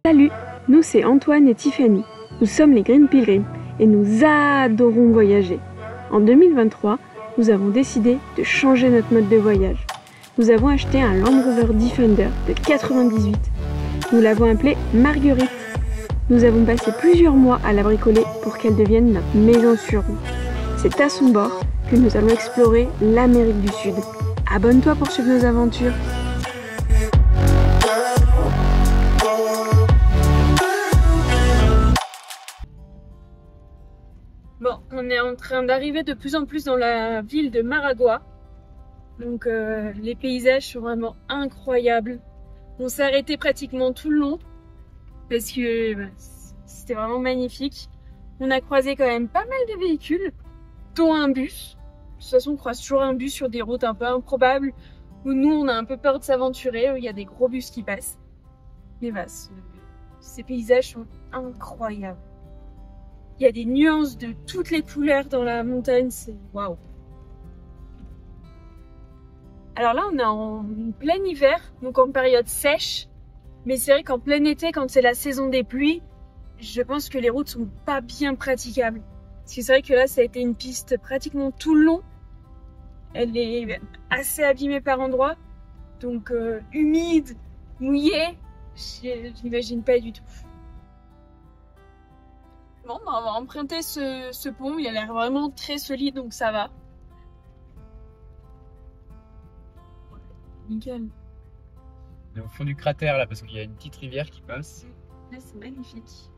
Salut, nous c'est Antoine et Tiffany. Nous sommes les Green Pilgrims et nous adorons voyager. En 2023, nous avons décidé de changer notre mode de voyage. Nous avons acheté un Land Rover Defender de 98. Nous l'avons appelée Marguerite. Nous avons passé plusieurs mois à la bricoler pour qu'elle devienne notre maison sur roue. C'est à son bord que nous allons explorer l'Amérique du Sud. Abonne-toi pour suivre nos aventures. Bon, on est en train d'arriver de plus en plus dans la ville de Managua. Donc les paysages sont vraiment incroyables. On s'est arrêté pratiquement tout le long parce que c'était vraiment magnifique. On a croisé quand même pas mal de véhicules, dont un bus. De toute façon, on croise toujours un bus sur des routes un peu improbables où nous, on a un peu peur de s'aventurer. Il y a des gros bus qui passent. Mais voilà, ces paysages sont incroyables. Il y a des nuances de toutes les couleurs dans la montagne, c'est waouh. Alors là, on est en plein hiver, donc en période sèche. Mais c'est vrai qu'en plein été, quand c'est la saison des pluies, je pense que les routes sont pas bien praticables. Parce que c'est vrai que là, ça a été une piste pratiquement tout le long. Elle est assez abîmée par endroits. Donc humide, mouillée, je n'imagine pas du tout. Bon, on va emprunter ce pont, il a l'air vraiment très solide, donc ça va. Nickel. On est au fond du cratère là parce qu'il y a une petite rivière qui passe. Là, c'est magnifique.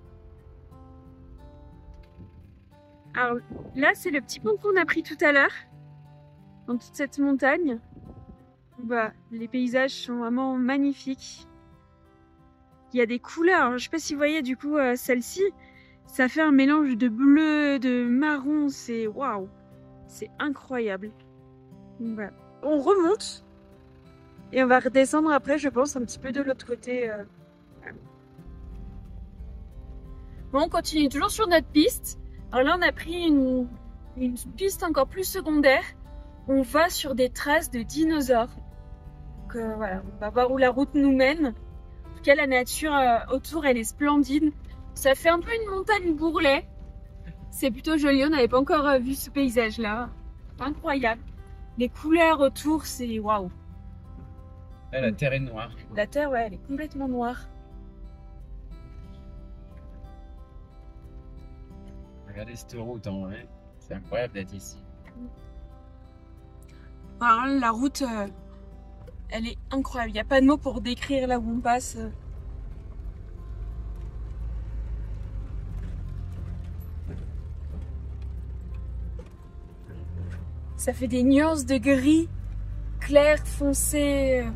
Alors là, c'est le petit pont qu'on a pris tout à l'heure, dans toute cette montagne. Bah, les paysages sont vraiment magnifiques. Il y a des couleurs. Alors, je sais pas si vous voyez du coup celle-ci. Ça fait un mélange de bleu, de marron, c'est waouh, c'est incroyable. Donc, voilà. On remonte et on va redescendre après, je pense, un petit peu de l'autre côté. Bon, on continue toujours sur notre piste. Alors là, on a pris une piste encore plus secondaire. On va sur des traces de dinosaures. Donc voilà, on va voir où la route nous mène. En tout cas, la nature autour, elle est splendide. Ça fait un peu une montagne bourrelet. C'est plutôt joli, on n'avait pas encore vu ce paysage-là. Incroyable. Les couleurs autour, c'est waouh. Là, la terre est noire. La terre, ouais, elle est complètement noire. Regardez cette route en vrai. C'est incroyable d'être ici. Alors, la route, elle est incroyable. Il n'y a pas de mots pour décrire là où on passe. Ça fait des nuances de gris, clair, foncé.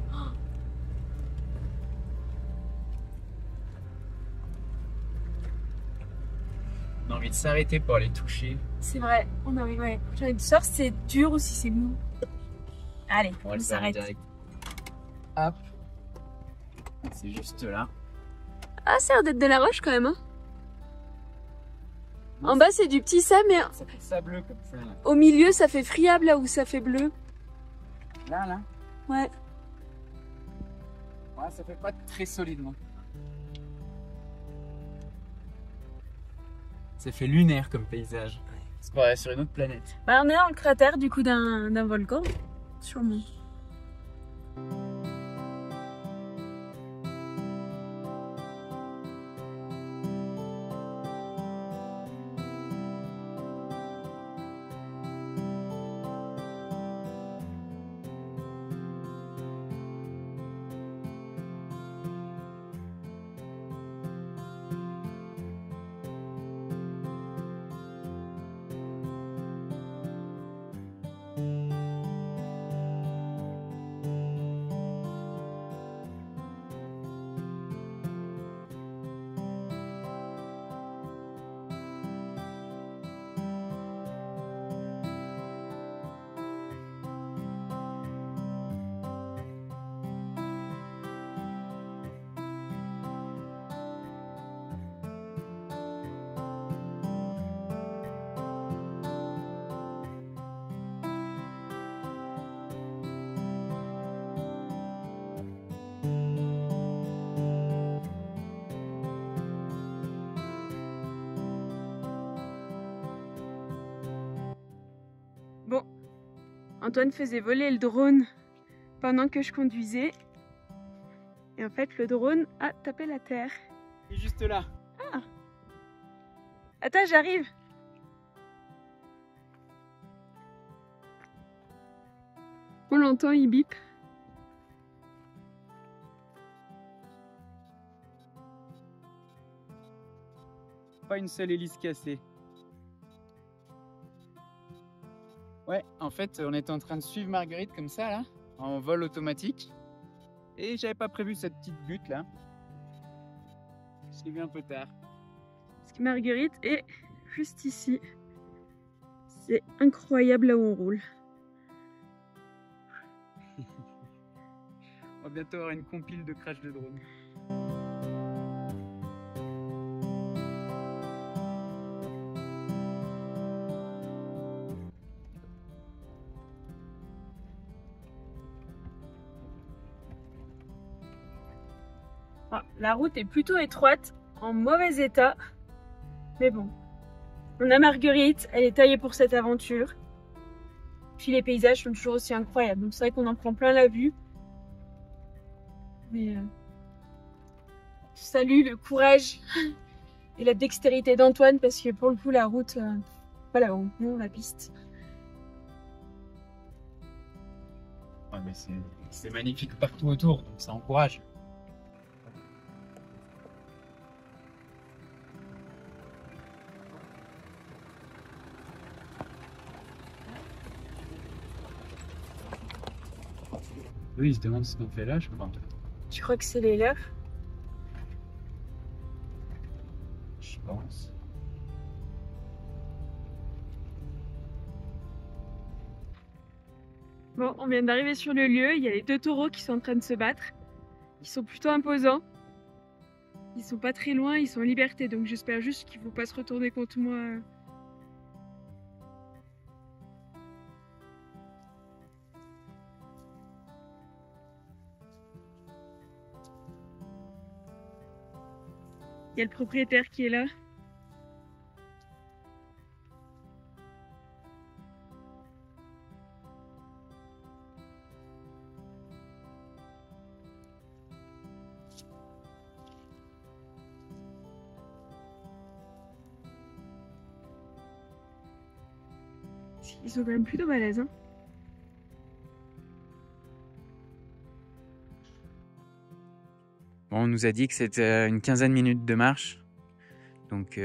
On a envie de s'arrêter pour aller toucher. C'est vrai, on a envie, ouais. J'ai envie de savoir si c'est dur ou si c'est mou. Allez, on s'arrête. Hop. C'est juste là. Ah, ça a l'air d'être de la roche quand même. Hein. En bas, c'est du petit sable, mais ça fait sableux comme ça. Là. Au milieu, ça fait friable là où ça fait bleu. Là. Ouais. Ouais, ça fait pas très solidement. Ça fait lunaire comme paysage. Parce qu'on est sur une autre planète. Bah, on est dans le cratère du coup d'un volcan, sûrement. Antoine faisait voler le drone pendant que je conduisais. Et en fait, le drone a tapé la terre. Il est juste là. Ah! Attends, j'arrive! On l'entend, il bip. Pas une seule hélice cassée. Ouais, en fait, on était en train de suivre Marguerite comme ça, là, en vol automatique. Et j'avais pas prévu cette petite butte, là. Je l'ai vu un peu tard. Parce que Marguerite est juste ici. C'est incroyable là où on roule. On va bientôt avoir une compile de crash de drone. La route est plutôt étroite, en mauvais état. Mais bon, on a Marguerite, elle est taillée pour cette aventure. Puis les paysages sont toujours aussi incroyables. Donc c'est vrai qu'on en prend plein la vue. Mais je salue le courage et la dextérité d'Antoine parce que pour le coup la route, voilà, on la piste. Ouais, mais c'est magnifique partout autour, donc ça encourage. Oui, ils se demandent ce qu'on fait là, je crois. Tu crois que c'est les leurs? Je pense. Bon, on vient d'arriver sur le lieu, il y a les deux taureaux qui sont en train de se battre. Ils sont plutôt imposants. Ils sont pas très loin, ils sont en liberté, donc j'espère juste qu'ils vont pas se retourner contre moi. Il y a le propriétaire qui est là. Ils sont quand même plutôt balèzes, hein. Bon, on nous a dit que c'était une quinzaine de minutes de marche. Donc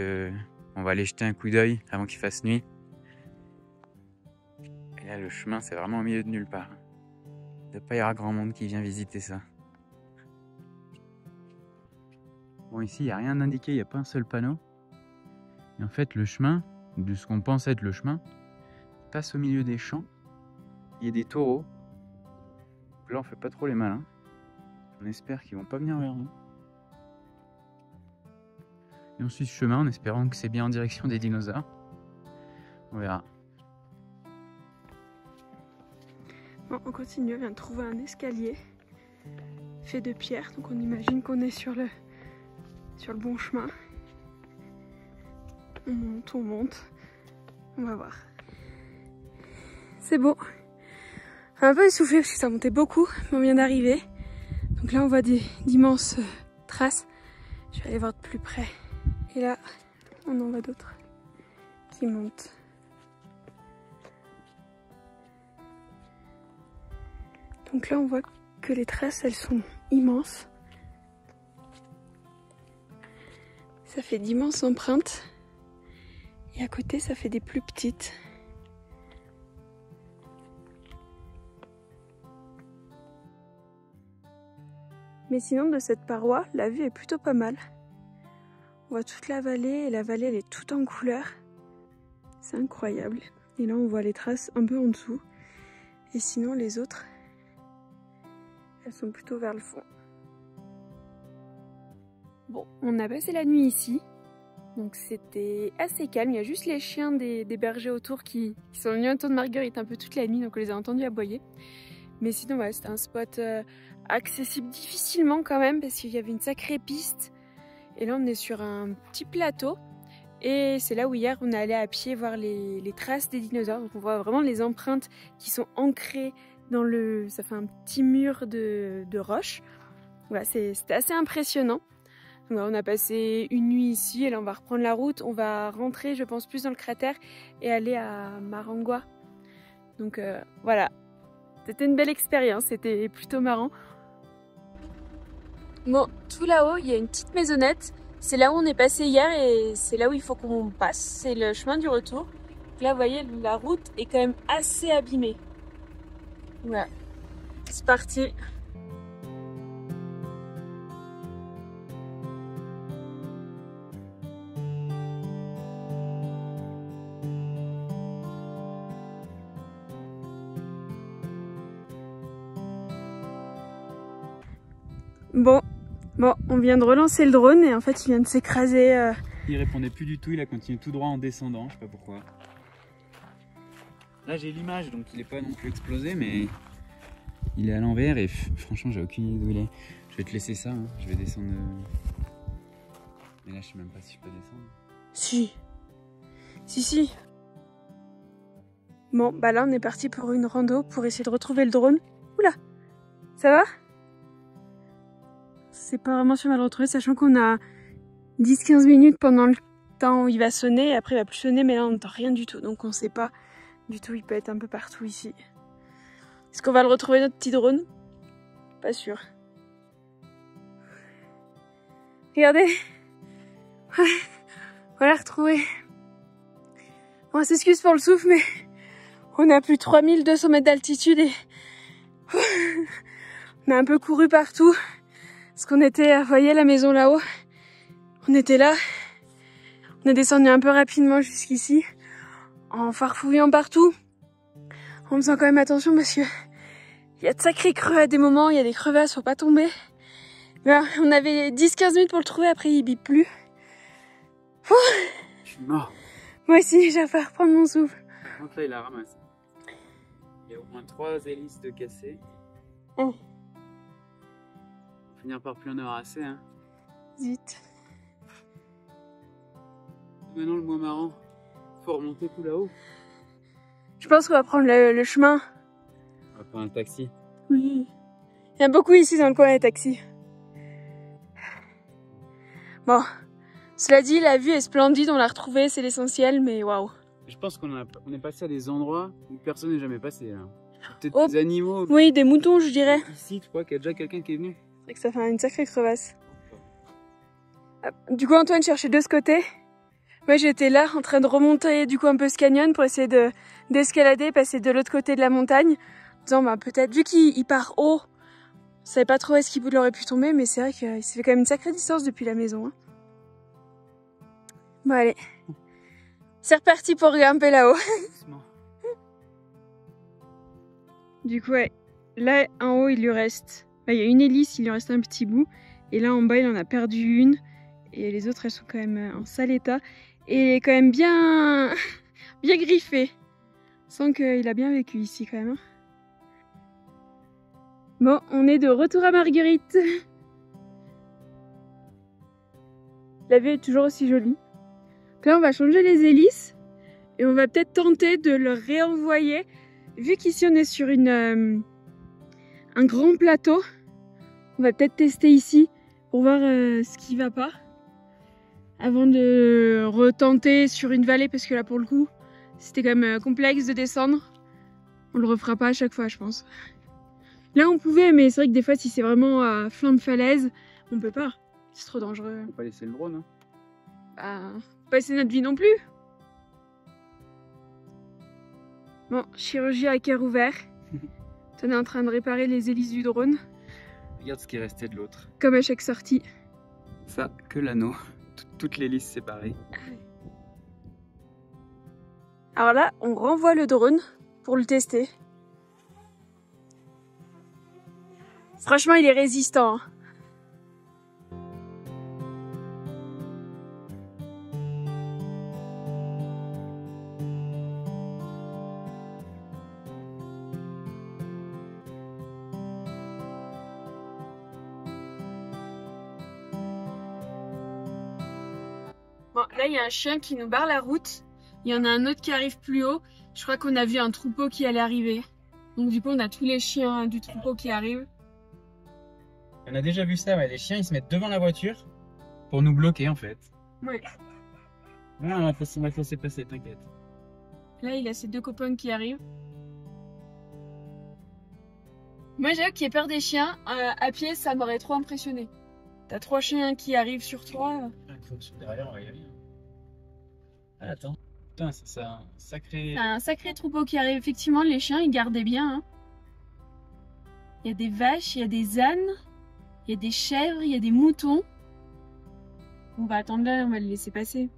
on va aller jeter un coup d'œil avant qu'il fasse nuit. Et là, le chemin, c'est vraiment au milieu de nulle part. Il ne doit pas y avoir grand monde qui vient visiter ça. Bon, ici, il n'y a rien indiqué, il n'y a pas un seul panneau. Et en fait, le chemin, de ce qu'on pense être le chemin, passe au milieu des champs. Il y a des taureaux. Donc là, on fait pas trop les malins. On espère qu'ils vont pas venir vers nous. Et on suit ce chemin en espérant que c'est bien en direction des dinosaures. On verra. Bon, on continue, on vient de trouver un escalier fait de pierre, donc on imagine qu'on est sur le bon chemin. On monte, on va voir. C'est bon. Un peu essoufflé parce que ça montait beaucoup, mais on vient d'arriver. Donc là on voit d'immenses traces. Je vais aller voir de plus près. Et là, on en voit d'autres qui montent. Donc là on voit que les traces elles sont immenses. Ça fait d'immenses empreintes. Et à côté ça fait des plus petites. Mais sinon de cette paroi, la vue est plutôt pas mal. On voit toute la vallée et la vallée elle est toute en couleur. C'est incroyable. Et là on voit les traces un peu en dessous. Et sinon les autres, elles sont plutôt vers le fond. Bon, on a passé la nuit ici. Donc c'était assez calme. Il y a juste les chiens des bergers autour qui sont venus autour de Marguerite un peu toute la nuit. Donc on les a entendus aboyer. Mais sinon ouais, c'était un spot accessible difficilement quand même parce qu'il y avait une sacrée piste. Et là on est sur un petit plateau Et c'est là où hier on est allé à pied voir les traces des dinosaures. Donc on voit vraiment les empreintes qui sont ancrées dans le... Ça fait un petit mur de roche. Voilà, c'était assez impressionnant. Donc on a passé une nuit ici et là on va reprendre la route. On va rentrer je pense plus dans le cratère et aller à Marangwa. Donc voilà, c'était une belle expérience, c'était plutôt marrant. Bon, tout là-haut il y a une petite maisonnette. C'est là où on est passé hier et c'est là où il faut qu'on passe. C'est le chemin du retour. Donc là vous voyez la route est quand même assez abîmée. Voilà, c'est parti. Bon, on vient de relancer le drone et en fait il vient de s'écraser. Il répondait plus du tout, il a continué tout droit en descendant, je sais pas pourquoi. Là j'ai l'image donc il est pas non plus explosé mais il est à l'envers et franchement j'ai aucune idée d'où il est. Je vais te laisser ça, hein. Je vais descendre. Mais là je sais même pas si je peux descendre. Si. Bon, bah là on est parti pour une rando pour essayer de retrouver le drone. Oula, ça va? C'est pas vraiment sûr de le retrouver, sachant qu'on a 10-15 minutes pendant le temps où il va sonner, et après il va plus sonner, mais là on n'entend rien du tout, donc on sait pas du tout, il peut être un peu partout ici. Est-ce qu'on va le retrouver notre petit drone? Pas sûr. Regardez, on va la retrouver. Bon, on s'excuse pour le souffle, mais on a plus de 3200 mètres d'altitude et on a un peu couru partout. Parce qu'on était, vous voyez la maison là-haut, on était là, on est descendu un peu rapidement jusqu'ici, en farfouillant partout, en faisant quand même attention parce que il y a de sacrés creux à des moments, il y a des crevasses, faut pas tomber. Mais on avait 10-15 minutes pour le trouver, après il bip plus. Je suis mort. Moi aussi, j'ai pas à reprendre mon souffle. Par contre là il a ramassé. Il y a au moins 3 hélices de cassées. Oh. Finir par plus en avoir assez, hein. Zut. Maintenant le moins marrant, faut remonter tout là-haut. Je pense qu'on va prendre le chemin. On va prendre un taxi. Oui. Il y a beaucoup ici dans le coin les taxis. Bon, cela dit, la vue est splendide, on l'a retrouvée, c'est l'essentiel, mais waouh. Je pense qu'on est passé à des endroits où personne n'est jamais passé là. Peut-être des animaux. Oui, des moutons, je dirais. Ici, tu crois qu'il y a déjà quelqu'un qui est venu? C'est vrai que ça fait une sacrée crevasse. Du coup, Antoine cherchait de ce côté. Moi, j'étais là en train de remonter du coup un peu ce canyon pour essayer d'escalader, passer de l'autre côté de la montagne. En disant, bah, peut-être, vu qu'il part haut, on savait pas trop où est-ce qu'il aurait pu tomber, mais c'est vrai qu'il s'est fait quand même une sacrée distance depuis la maison. Hein. Bon, allez. C'est reparti pour grimper là-haut. Du coup, ouais, là en haut, il lui reste. Là, il y a une hélice, il lui reste un petit bout. Et là en bas, il en a perdu une. Et les autres, elles sont quand même en sale état. Et quand même bien, bien griffée. On sent qu'il a bien vécu ici quand même. Bon, on est de retour à Marguerite. La vue est toujours aussi jolie. Donc là, on va changer les hélices. Et on va peut-être tenter de le réenvoyer. Vu qu'ici, on est sur un grand plateau. On va peut-être tester ici pour voir ce qui va pas. Avant de retenter sur une vallée, parce que là pour le coup c'était quand même complexe de descendre. On le refera pas à chaque fois je pense. Là on pouvait, mais c'est vrai que des fois si c'est vraiment à flanc de falaise, on peut pas. C'est trop dangereux. Faut pas laisser le drone. Hein. Bah, faut pas laisser notre vie non plus. Bon, chirurgie à cœur ouvert. On est en train de réparer les hélices du drone. Regarde ce qui restait de l'autre. Comme à chaque sortie. Ça, que l'anneau. Toutes les hélices séparées. Alors là, on renvoie le drone pour le tester. Franchement, il est résistant. Hein. Bon, là, il y a un chien qui nous barre la route. Il y en a un autre qui arrive plus haut. Je crois qu'on a vu un troupeau qui allait arriver. Donc du coup, on a tous les chiens du troupeau qui arrivent. On a déjà vu ça, ouais. Les chiens, ils se mettent devant la voiture pour nous bloquer, en fait. Ouais. Non, on va te laisser passer, t'inquiète. Là, il a ses deux copains qui arrivent. Moi, j'avoue qu'il ait peur des chiens. À pied, ça m'aurait trop impressionné. T'as 3 chiens qui arrivent sur toi. Derrière, on va y aller. Ah, attends. Putain, c'est un sacré... C'est un sacré troupeau qui arrive. Effectivement, les chiens, ils gardaient bien. Hein. Il y a des vaches, il y a des ânes, il y a des chèvres, il y a des moutons. On va attendre là, on va le laisser passer.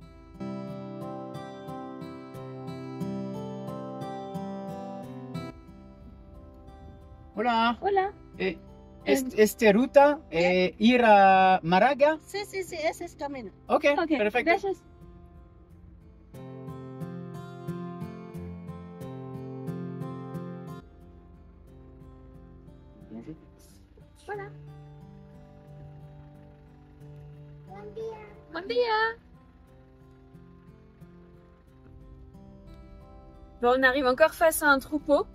Hola. Voilà. Este ruta ir a Maraga? Sí, ese es camino. Ok, Ok, perfecto. gracias. Voilà. Bon dia. Bon, on arrive encore face à un troupeau.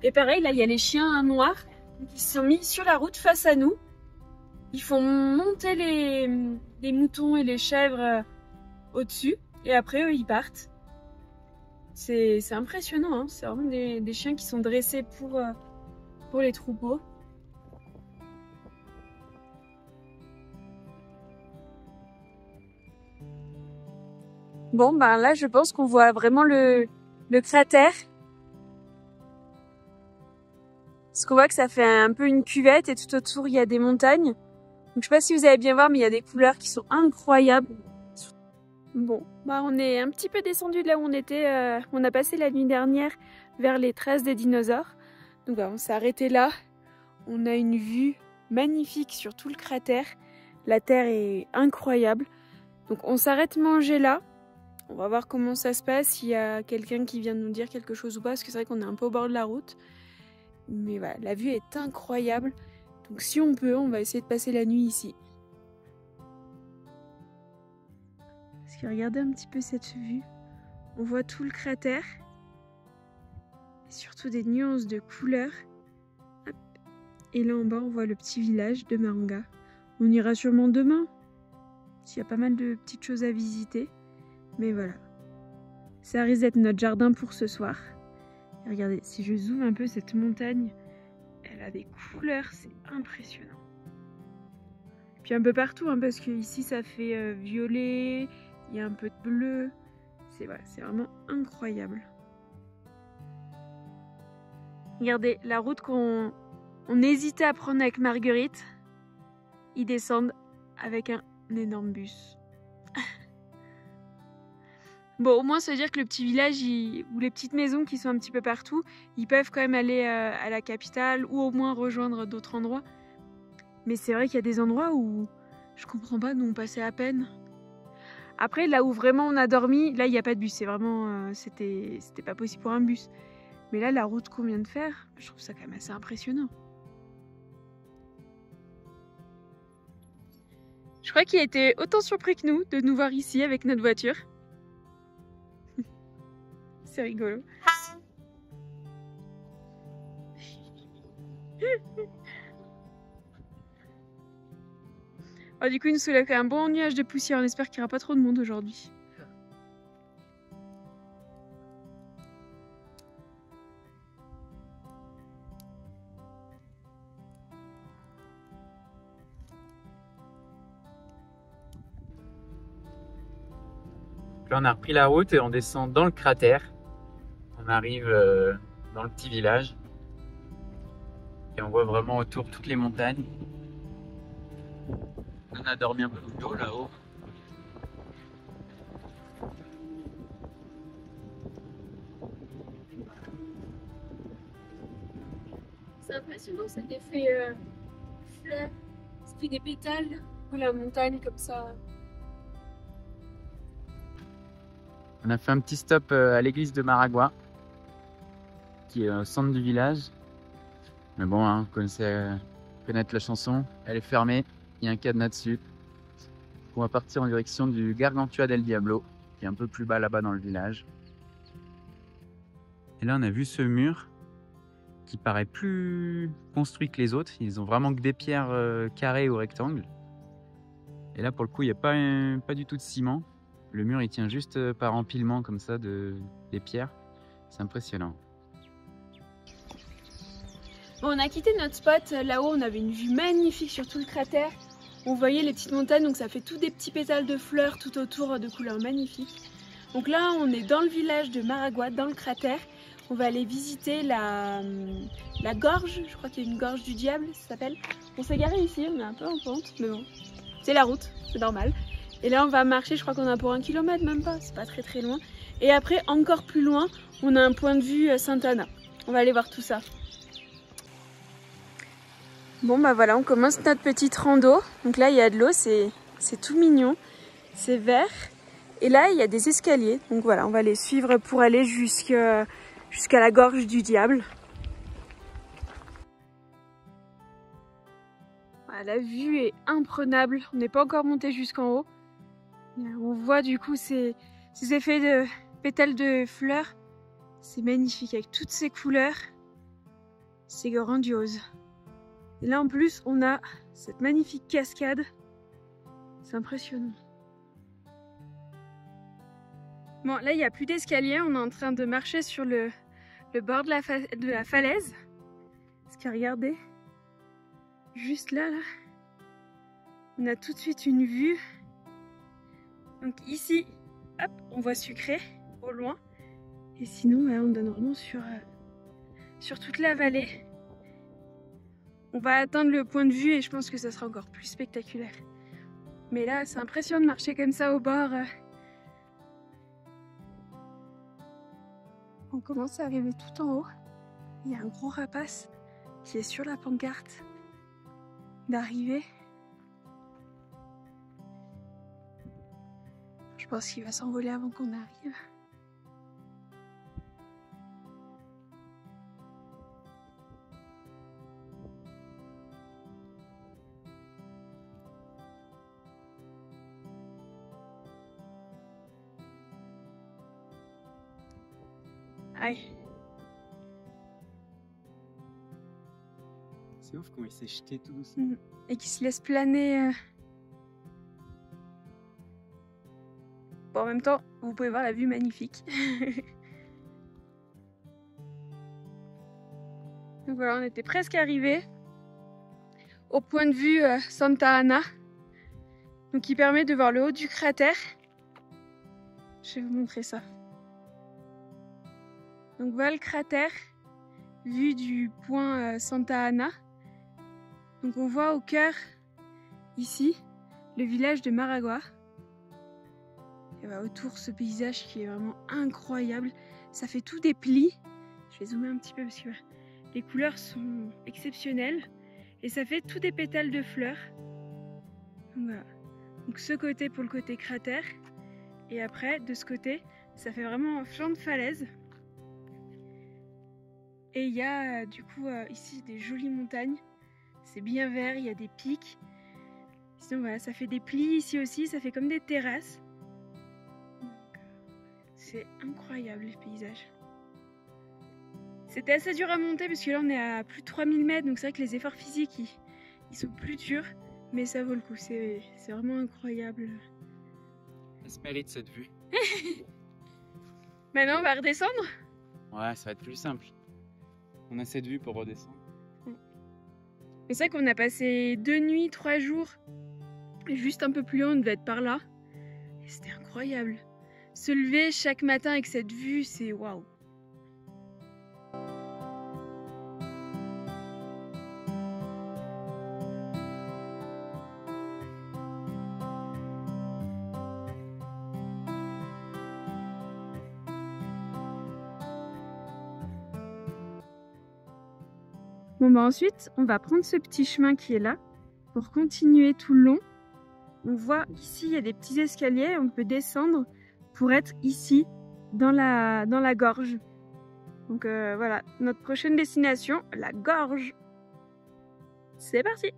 Et pareil, là, il y a les chiens noirs qui se sont mis sur la route face à nous. Ils font monter les moutons et les chèvres au-dessus. Et après, eux, ils partent. C'est impressionnant. Hein. C'est vraiment des chiens qui sont dressés pour les troupeaux. Bon, ben là, je pense qu'on voit vraiment le cratère. Parce qu'on voit que ça fait un peu une cuvette et tout autour, il y a des montagnes. Donc, je sais pas si vous allez bien voir, mais il y a des couleurs qui sont incroyables. Bon, bah on est un petit peu descendu de là où on était. On a passé la nuit dernière vers les traces des dinosaures. Donc, bah, on s'est arrêté là. On a une vue magnifique sur tout le cratère. La terre est incroyable. Donc, on s'arrête manger là. On va voir comment ça se passe, s'il y a quelqu'un qui vient de nous dire quelque chose ou pas, parce que c'est vrai qu'on est un peu au bord de la route. Mais voilà, la vue est incroyable. Donc si on peut, on va essayer de passer la nuit ici. Parce que regardez un petit peu cette vue. On voit tout le cratère. Et surtout des nuances de couleurs. Hop. Et là en bas, on voit le petit village de Maranga. On ira sûrement demain. Il y a pas mal de petites choses à visiter. Mais voilà, ça risque d'être notre jardin pour ce soir. Et regardez, si je zoome un peu cette montagne, elle a des couleurs, c'est impressionnant. Puis un peu partout, hein, parce que ici ça fait violet, il y a un peu de bleu. C'est vraiment incroyable. Regardez, la route qu'on hésitait à prendre avec Marguerite, ils descendent avec un énorme bus. Bon, au moins, ça veut dire que le petit village ou les petites maisons qui sont un petit peu partout, ils peuvent quand même aller à la capitale ou au moins rejoindre d'autres endroits. Mais c'est vrai qu'il y a des endroits où je comprends pas, nous on passait à peine. Après, là où vraiment on a dormi, là il n'y a pas de bus. C'est vraiment, c'était pas possible pour un bus. Mais là, la route qu'on vient de faire, je trouve ça quand même assez impressionnant. Je crois qu'il a été autant surpris que nous de nous voir ici avec notre voiture. C'est rigolo. Oh, du coup, il nous soulève un bon nuage de poussière. On espère qu'il n'y aura pas trop de monde aujourd'hui. Là, on a repris la route et on descend dans le cratère. On arrive dans le petit village. Et on voit vraiment autour toutes les montagnes. On a dormi un peu plus haut là-haut. C'est impressionnant cet effet fleur, ça fait des pétales ou la montagne comme ça. On a fait un petit stop à l'église de Maragua, qui est au centre du village. Mais bon, hein, vous connaissez connaître la chanson. Elle est fermée, il y a un cadenas dessus. On va partir en direction du Gargantua del Diablo, qui est un peu plus bas là-bas dans le village. Et là, on a vu ce mur qui paraît plus construit que les autres. Ils ont vraiment que des pierres carrées ou rectangles. Et là, pour le coup, il n'y a pas du tout de ciment. Le mur, il tient juste par empilement comme ça des pierres. C'est impressionnant. Bon, on a quitté notre spot. Là-haut, on avait une vue magnifique sur tout le cratère. On voyait les petites montagnes, donc ça fait tous des petits pétales de fleurs tout autour de couleurs magnifiques. Donc là, on est dans le village de Maragua, dans le cratère. On va aller visiter la gorge, je crois qu'il y a une gorge du diable, ça s'appelle. On s'est garé ici, on est un peu en pente, mais bon, c'est la route, c'est normal. Et là, on va marcher, je crois qu'on a pour 1 kilomètre, même pas, c'est pas très très loin. Et après, encore plus loin, on a un point de vue Santa Ana. On va aller voir tout ça. Bon bah voilà, on commence notre petite rando. Donc là, il y a de l'eau, c'est tout mignon, c'est vert. Et là, il y a des escaliers. Donc voilà, on va les suivre pour aller jusqu'à la gorge du diable. Voilà, la vue est imprenable. On n'est pas encore monté jusqu'en haut. On voit du coup ces effets de pétales de fleurs. C'est magnifique avec toutes ces couleurs. C'est grandiose. Et là en plus, on a cette magnifique cascade. C'est impressionnant. Bon, là il n'y a plus d'escalier. On est en train de marcher sur le bord de la falaise. Parce que regardez, juste là, on a tout de suite une vue. Donc ici, hop, on voit Sucré au loin. Et sinon, on donne vraiment sur toute la vallée. On va atteindre le point de vue et je pense que ça sera encore plus spectaculaire. Mais là, c'est impressionnant de marcher comme ça au bord. On commence à arriver tout en haut. Il y a un gros rapace qui est sur la pancarte d'arrivée. Je pense qu'il va s'envoler avant qu'on arrive. Aïe. C'est ouf comment il s'est jeté tout doucement. Et qui se laisse planer. Bon, en même temps, vous pouvez voir la vue magnifique. Donc voilà, on était presque arrivés au point de vue Santa Ana. Donc qui permet de voir le haut du cratère. Je vais vous montrer ça. Donc voilà le cratère, vue du point Santa Ana. Donc on voit au cœur, ici, le village de Maragua. Et voilà, autour ce paysage qui est vraiment incroyable. Ça fait tout des plis. Je vais zoomer un petit peu parce que les couleurs sont exceptionnelles. Et ça fait tout des pétales de fleurs. Donc voilà. Donc ce côté pour le côté cratère. Et après, de ce côté, ça fait vraiment un flanc de falaise. Et il y a du coup ici des jolies montagnes. C'est bien vert, il y a des pics. Sinon voilà, ça fait des plis ici aussi, ça fait comme des terrasses. C'est incroyable les paysages. C'était assez dur à monter parce que là on est à plus de 3000 mètres, donc c'est vrai que les efforts physiques ils sont plus durs. Mais ça vaut le coup, c'est vraiment incroyable. Ça se mérite cette vue. Maintenant on va redescendre. Ouais, ça va être plus simple. On a cette vue pour redescendre. C'est vrai qu'on a passé 2 nuits, 3 jours. Juste un peu plus loin, on devait être par là. Et c'était incroyable. Se lever chaque matin avec cette vue, c'est waouh. Bon bah ensuite, on va prendre ce petit chemin qui est là pour continuer tout le long. On voit ici, il y a des petits escaliers, on peut descendre pour être ici, dans la gorge. Donc voilà, notre prochaine destination, la gorge. C'est parti!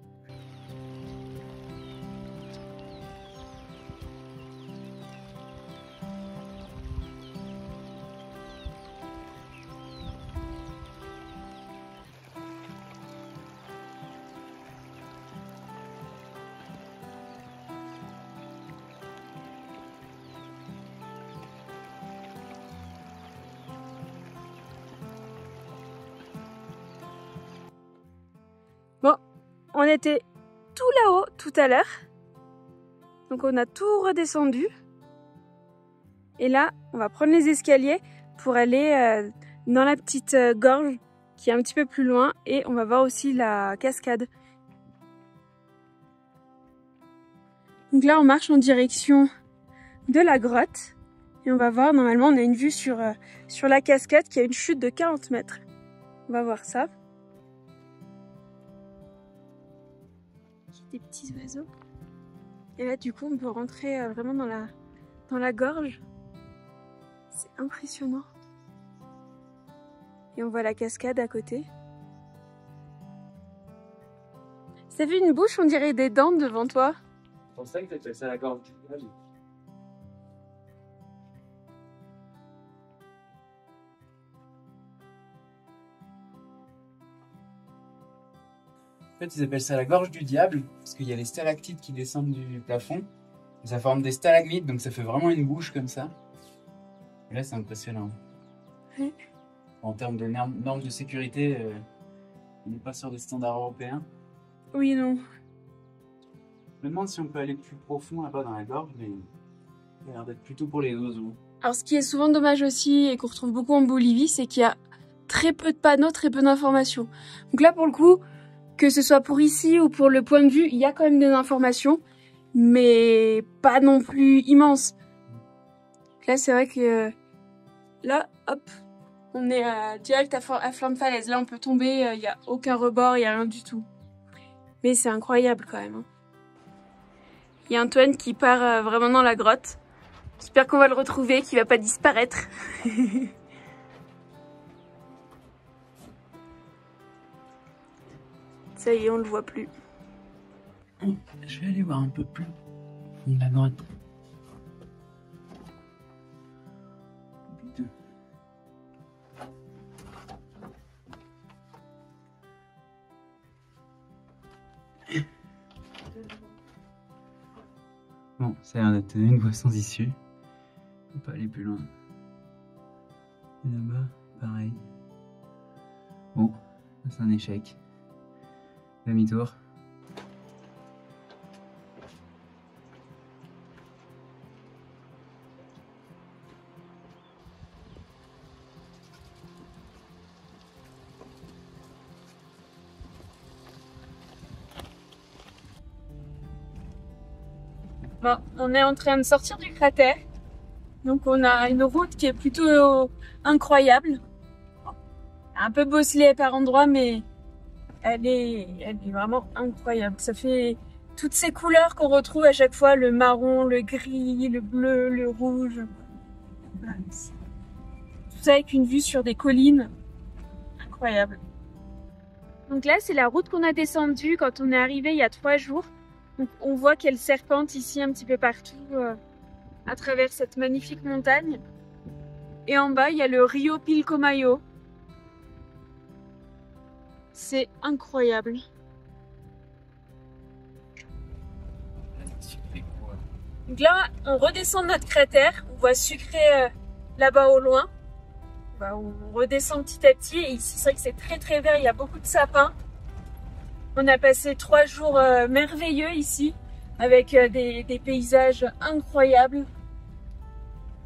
On était tout là-haut tout à l'heure. Donc on a tout redescendu. Et là, on va prendre les escaliers pour aller dans la petite gorge qui est un petit peu plus loin. Et on va voir aussi la cascade. Donc là, on marche en direction de la grotte. Et on va voir, normalement, on a une vue sur la cascade qui a une chute de 40 mètres. On va voir ça. Des petits oiseaux. Et là, du coup, on peut rentrer vraiment dans la gorge. C'est impressionnant. Et on voit la cascade à côté. T'as vu une bouche, on dirait des dents devant toi. C'est pour ça que t'appelles ça la gorge du diable. En fait, ils appellent ça la gorge du diable parce qu'il y a les stalactites qui descendent du plafond. Et ça forme des stalagmites, donc ça fait vraiment une bouche comme ça. Et là, c'est impressionnant. Oui. En termes de normes de sécurité, on n'est pas sur des standards européens. Oui, non. Je me demande si on peut aller plus profond là-bas dans la gorge, mais il a l'air d'être plutôt pour les oiseaux. Alors, ce qui est souvent dommage aussi et qu'on retrouve beaucoup en Bolivie, c'est qu'il y a très peu de panneaux, très peu d'informations. Donc là, pour le coup, que ce soit pour ici ou pour le point de vue, il y a quand même des informations, mais pas non plus immenses. Là, c'est vrai que là, hop, on est direct à flanc de falaise. Là, on peut tomber, il n'y a aucun rebord, il n'y a rien du tout. Mais c'est incroyable quand même. Il y a Antoine qui part vraiment dans la grotte. J'espère qu'on va le retrouver, qu'il va pas disparaître. Ça y est, on le voit plus. Je vais aller voir un peu plus au fond de la grotte. Bon, ça a l'air d'être une voie sans issue. On peut pas aller plus loin. Et là-bas, pareil. Bon, c'est un échec. Demi-tour. Bon, on est en train de sortir du cratère. Donc on a une route qui est plutôt incroyable. Un peu bosselée par endroits, mais elle est vraiment incroyable. Ça fait toutes ces couleurs qu'on retrouve à chaque fois, le marron, le gris, le bleu, le rouge. Voilà. Tout ça avec une vue sur des collines. Incroyable. Donc là, c'est la route qu'on a descendue quand on est arrivé il y a 3 jours. Donc on voit qu'elle serpente ici un petit peu partout à travers cette magnifique montagne. Et en bas, il y a le Rio Pilcomayo. C'est incroyable. Donc là, on redescend de notre cratère. On voit Sucré là-bas au loin. On redescend petit à petit. Et ici, c'est vrai que c'est très très vert. Il y a beaucoup de sapins. On a passé 3 jours merveilleux ici, avec des paysages incroyables.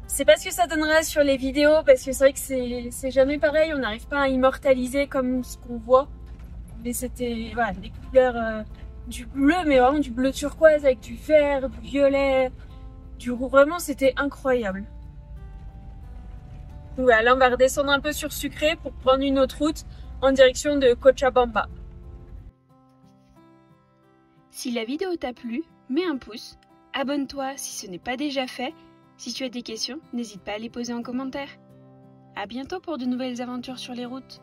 Je sais pas ce que ça donnera sur les vidéos, parce que c'est vrai que c'est jamais pareil, on n'arrive pas à immortaliser comme ce qu'on voit. Mais c'était voilà, des couleurs du bleu, mais vraiment du bleu turquoise avec du vert, du violet, du roux. Vraiment, c'était incroyable. Donc voilà, là on va redescendre un peu sur Sucré pour prendre une autre route en direction de Cochabamba. Si la vidéo t'a plu, mets un pouce, abonne-toi si ce n'est pas déjà fait. Si tu as des questions, n'hésite pas à les poser en commentaire. À bientôt pour de nouvelles aventures sur les routes.